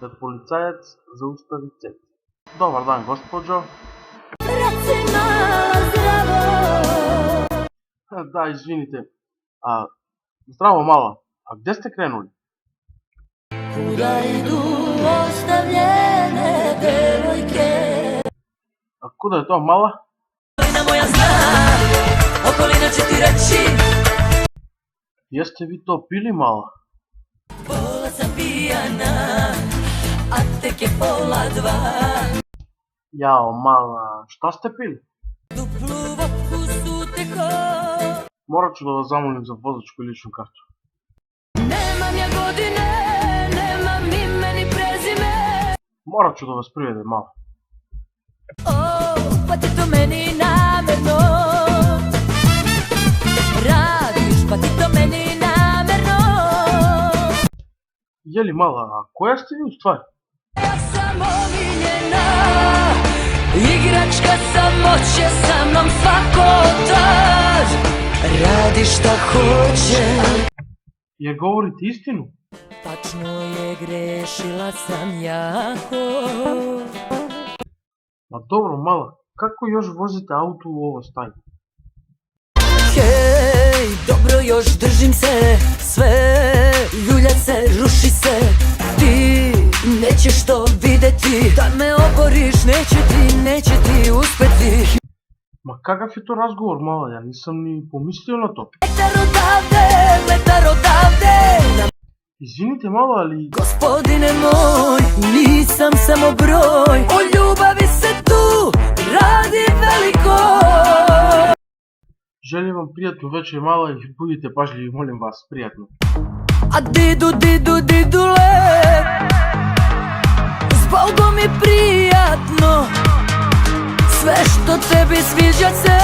kad policajac zaustavi cet. Dobar dan, gospođo. Reci malo zdravo. Da, izvinite. Zdravo mala, a gdje ste krenuli? Kuda idu ostavljene devojke? A kuda je to mala? Okolina moja zna, okolina će ti reći. Jeste vi to pili mala? Pola sam pijana, a tek je 1:30. Jao mala, šta ste pili? Duplu vodku su teko. Morat ću da vas zamolim za vozačku i ličnu kartu. Nemam ja godine, nemam ime ni prezime. Morat ću da vas privedem malo. Pa ti to meni namjerno radiš, pa ti to meni namjerno. Jeli mala, a koja ste vi u stvari? Ja sam omiljena, igračka samoće, sa mnom svako tad radi šta hoće. Jer govorite istinu? Tačno je, grešila sam jako. Ma dobro mala, kako još vozite auto u ovo stanje? Hej, dobro još držim se, sve ljulja se, ruši se. Ti nećeš to vidjeti, da me oboriš, neće ti uspjeti. Ma kakav je to razgovor mala, ja nisam ni pomislio na to. Metar odavde. Izvinite malo, ali... Gospodine moj, nisam samo broj, o ljubavi se tu radi veliko. Želim vam prijatnu večer mala i budite pažljivi, molim vas, prijatno. A didule, zbogom je prijatno, sve što tebi sviđa se.